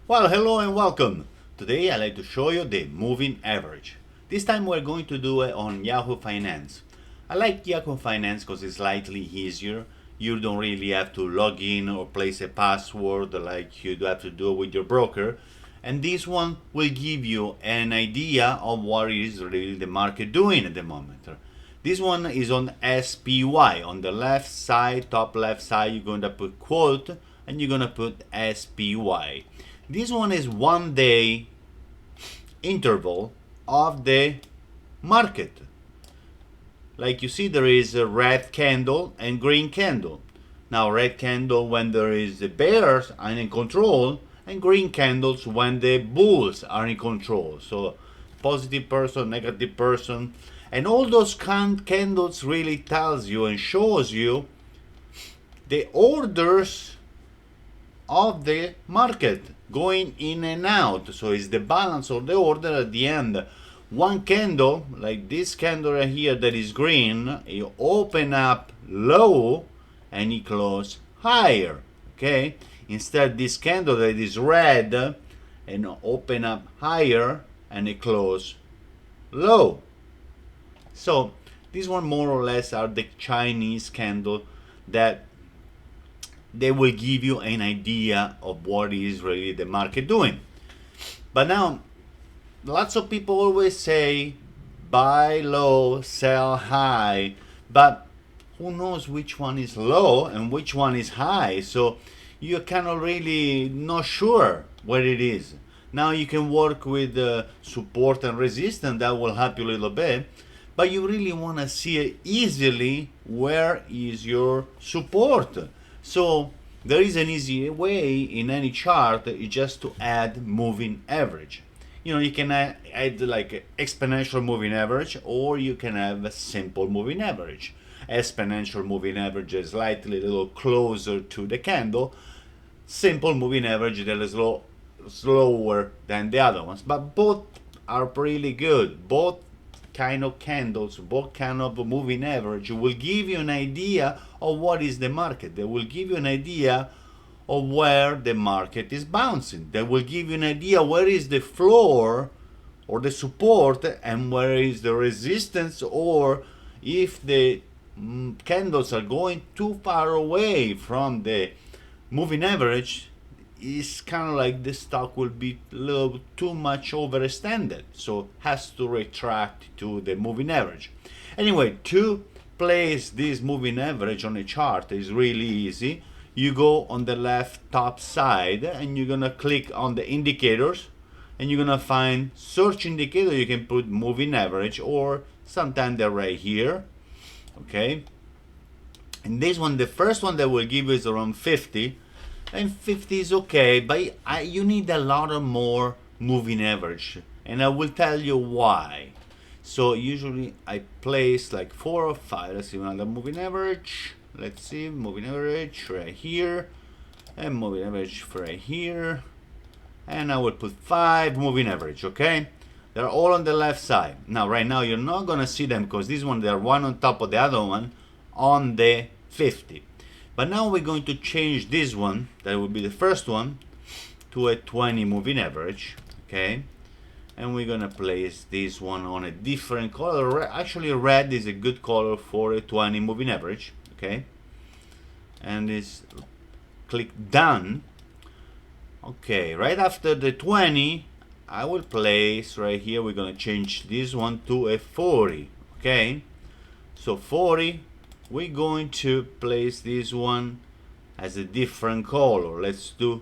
Well, hello and welcome. Today I'd like to show you the moving average. This time we're going to do it on Yahoo Finance. I like Yahoo Finance because it's slightly easier. You don't really have to log in or place a password like you have to do with your broker. And this one will give you an idea of what is really the market doing at the moment. This one is on SPY. On the left side, top left side, you're going to put quote and you're going to put SPY. This one is 1 day interval of the market. Like you see, there is a red candle and green candle. Now, red candle when there is the bears are in control, and green candles when the bulls are in control. So, positive person, negative person, and all those candles really tells you and shows you the orders of the market going in and out. So it's the balance of the order at the end. One candle like this candle right here that is green, you open up low and you close higher. Okay, instead this candle that is red and open up higher and it close low. So these one more or less are the Chinese candle that they will give you an idea of what is really the market doing. But now, lots of people always say buy low, sell high, but who knows which one is low and which one is high? So you cannot really not sure what it is. Now you can work with support and resistance, that will help you a little bit, but you really want to see easily where is your support. So there is an easy way in any chart is just to add moving average. You can add like exponential moving average, or you can have a simple moving average. Exponential moving average is slightly a little closer to the candle. Simple moving average that is slower than the other ones, but both are really good. Both kind of candles, both kind of moving average will give you an idea of what is the market. They will give you an idea of where the market is bouncing. They will give you an idea where is the floor or the support and where is the resistance, or if the candles are going too far away from the moving average, is kind of like the stock will be a little too much overextended, so has to retract to the moving average. Anyway, to place this moving average on a chart is really easy. You go on the left top side and you're gonna click on the indicators and you're gonna find search indicator. You can put moving average, or sometimes they're right here. Okay, and this one, the first one that will give you is around 50, and 50 is okay, but you need a lot of more moving average, and I will tell you why. So usually I place like 4 or 5. Let's see another moving average. Let's see, moving average right here, and moving average right here, and I will put 5 moving average. Okay, they're all on the left side. Now right now you're not gonna see them because this one, they're one on top of the other one on the 50. But now we're going to change this one, that will be the first one, to a 20 moving average. Okay, and we're gonna place this one on a different color. Actually, red is a good color for a 20 moving average. Okay, and this, click done. Okay, right after the 20, I will place right here, we're gonna change this one to a 40. Okay, so 40, we're going to place this one as a different color. Let's do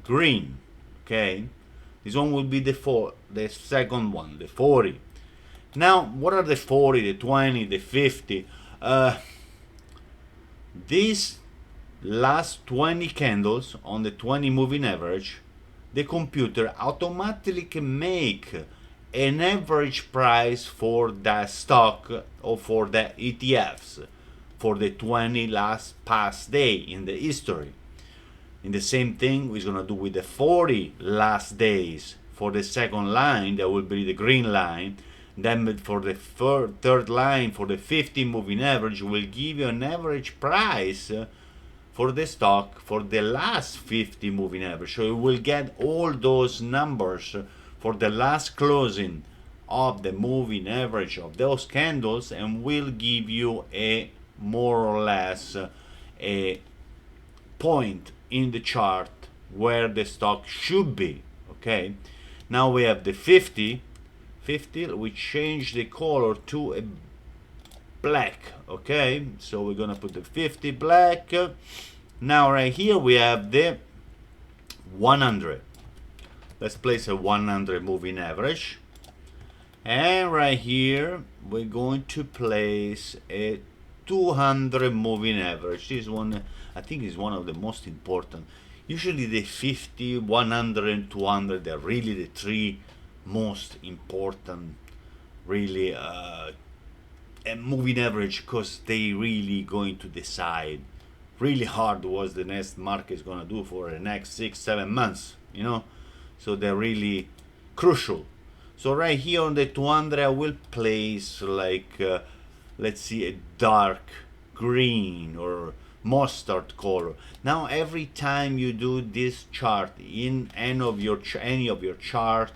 green. Okay, this one will be the second one, the 40. Now, what are the 40, the 20, the 50? These last 20 candles on the 20 moving average, the computer automatically can make an average price for that stock or for the ETFs for the 20 last past day in the history. And the same thing we're gonna do with the 40 last days. For the second line, that will be the green line. Then for the third line, for the 50 moving average, will give you an average price for the stock for the last 50 moving average. So you will get all those numbers for the last closing of the moving average of those candles, and will give you a more or less a point in the chart where the stock should be. Okay, now we have the 50. We change the color to a black. Okay, so we're gonna put the 50 black. Now right here we have the 100. Let's place a 100 moving average, and right here we're going to place a 200 moving average. This one I think is one of the most important. Usually the 50, 100 and 200 are really the three most important, really, a moving average, because they really going to decide really hard what the next market is going to do for the next 6-7 months, you know. So they're really crucial. So right here on the 200 I will place like let's see, a dark green or mustard color. Now every time you do this chart in any of your chart,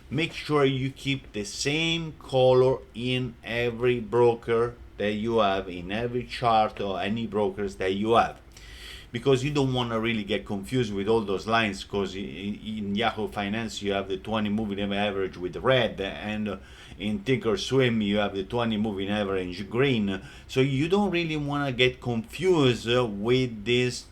make sure you keep the same color in every broker that you have, in every chart or any brokers that you have, because you don't want to really get confused with all those lines, because in Yahoo Finance you have the 20 moving average with red, and in Thinkorswim you have the 20 moving average green. So you don't really want to get confused with these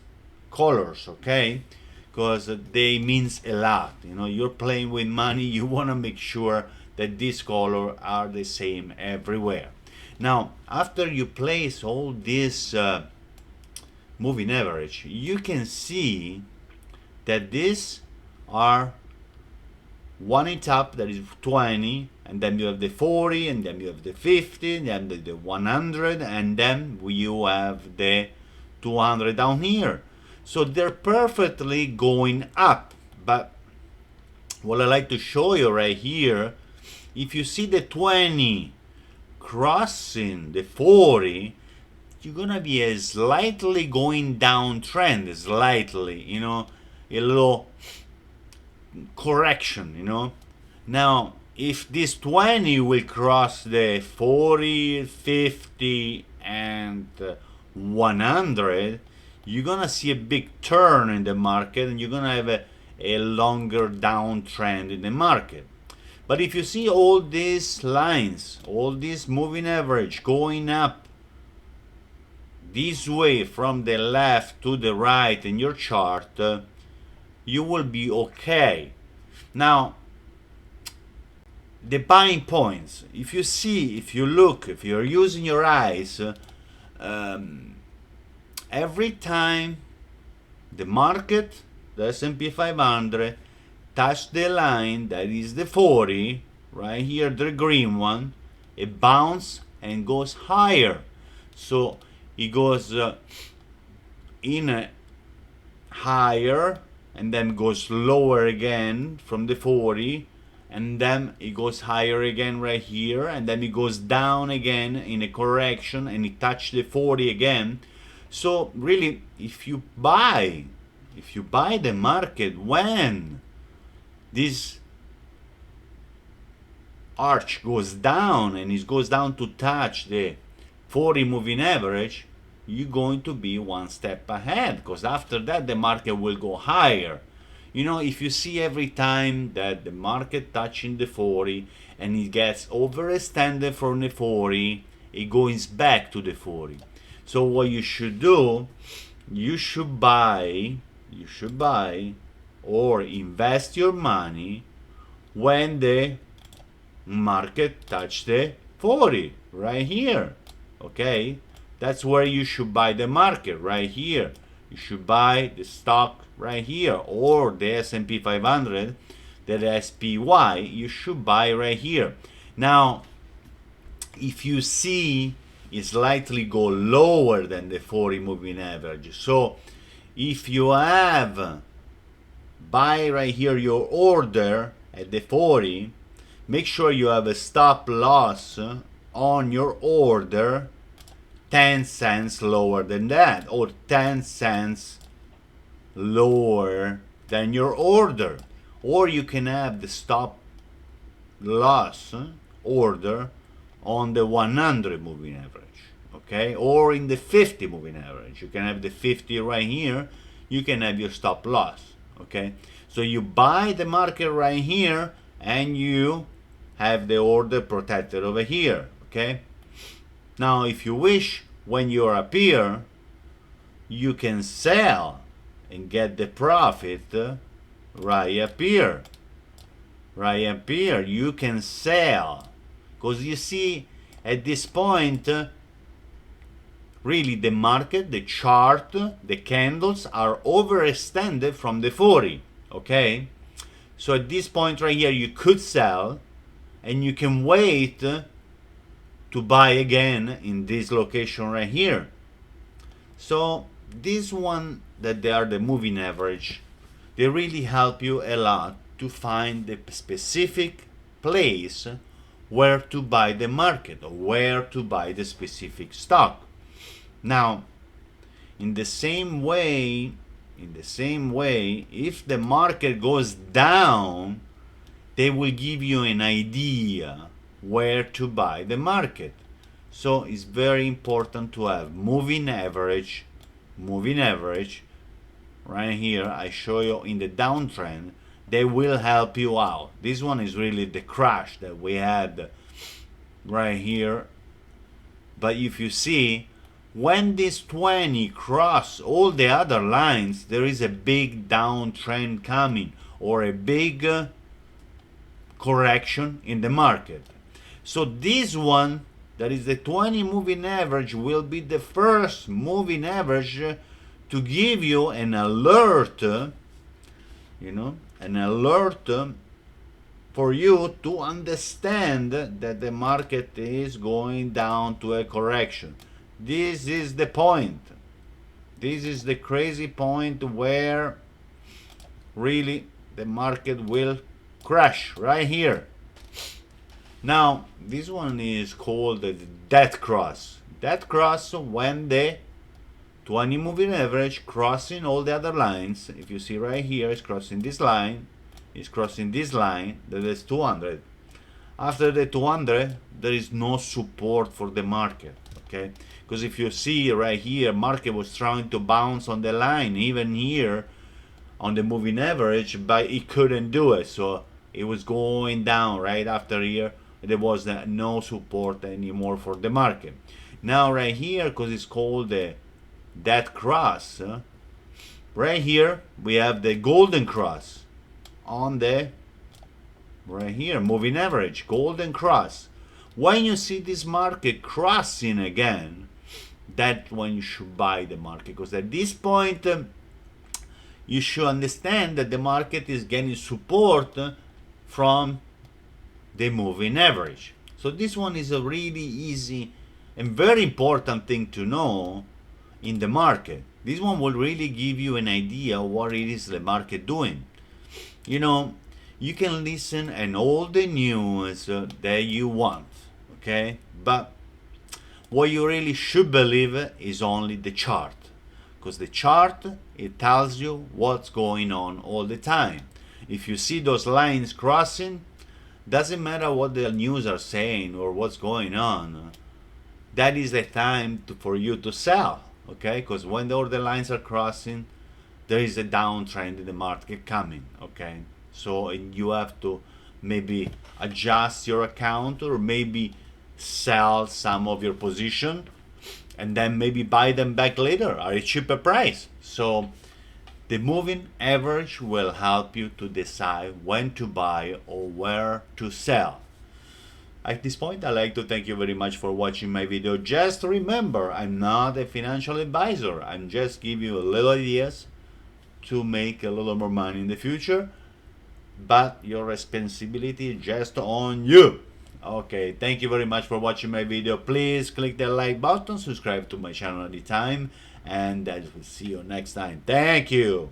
colors, okay, because they means a lot. You know, you're playing with money, you want to make sure that these colors are the same everywhere. Now after you place all this moving average, you can see that these are one in top, that is 20, and then you have the 40, and then you have the 50, and then the 100, and then you have the 200 down here. So they're perfectly going up. But what I like to show you right here, if you see the 20 crossing the 40, you're gonna be a slightly going down trend, slightly, you know, a little correction, you know. Now if this 20 will cross the 40, 50 and 100, you're gonna see a big turn in the market, and you're gonna have a longer downtrend in the market. But if you see all these lines, all these moving average going up this way from the left to the right in your chart, you will be okay. Now the buying points, if you see, if you look, if you're using your eyes, every time the market, the S&P 500 touch the line that is the 40 right here, the green one, it bounces and goes higher. So it goes in a higher, and then goes lower again from the 40, and then it goes higher again right here, and then it goes down again in a correction, and it touched the 40 again. So really, if you buy the market when this arch goes down, and it goes down to touch the 40 moving average, you're going to be one step ahead, because after that the market will go higher. You know, if you see every time that the market touching the 40 and it gets overextended from the 40, it goes back to the 40. So what you should do, you should buy or invest your money when the market touch the 40 right here. Okay, that's where you should buy the market, right here. You should buy the stock right here, or the S&P 500, the SPY, you should buy right here. Now if you see it slightly go lower than the 40 moving average, so if you have buy right here your order at the 40, make sure you have a stop loss on your order 10 cents lower than that, or 10 cents lower than your order. Or you can have the stop loss order on the 100 moving average, okay, or in the 50 moving average. You can have the 50 right here, you can have your stop loss, okay. So you buy the market right here and you have the order protected over here, okay. Now if you wish, when you're up here, you can sell and get the profit right up here. Right up here you can sell, because you see at this point really the market, the chart, the candles are overextended from the 40, okay. So at this point right here you could sell, and you can wait to buy again in this location right here. So this one, that they are the moving average, they really help you a lot to find the specific place where to buy the market, or where to buy the specific stock. Now in the same way, if the market goes down, they will give you an idea where to buy the market. So it's very important to have moving average right here. I show you in the downtrend, they will help you out. This one is really the crash that we had right here. But if you see, when this 20 cross all the other lines, there is a big downtrend coming, or a big correction in the market. So this one, that is the 20 moving average, will be the first moving average to give you an alert, an alert for you to understand that the market is going down to a correction. This is the point. This is the crazy point where really the market will crash right here. Now this one is called the dead cross. Dead cross, when the 20 moving average crossing all the other lines. If you see right here, it's crossing this line, it's crossing this line, that is 200. After the 200 there is no support for the market, okay, because if you see right here, market was trying to bounce on the line, even here on the moving average, but it couldn't do it. So it was going down right after here. There was no support anymore for the market. Now right here, because it's called the dead cross, right here we have the golden cross on the right here moving average, golden cross. When you see this market crossing again, that's when you should buy the market, because at this point you should understand that the market is getting support from the moving average. So this one is a really easy and very important thing to know in the market. This one will really give you an idea what it is the market doing. You can listen and all the news that you want, okay, but what you really should believe is only the chart, because the chart, it tells you what's going on all the time. If you see those lines crossing, doesn't matter what the news are saying or what's going on, that is the time for you to sell, okay, because when all the lines are crossing, there is a downtrend in the market coming, okay. So you have to maybe adjust your account, or maybe sell some of your position and then maybe buy them back later at a cheaper price. So the moving average will help you to decide when to buy or where to sell. At this point, I'd like to thank you very much for watching my video. Just remember, I'm not a financial advisor. I'm just giving you a little ideas to make a little more money in the future, but your responsibility is just on you. Okay, thank you very much for watching my video. Please click the like button, subscribe to my channel at the time, and I will see you next time. Thank you.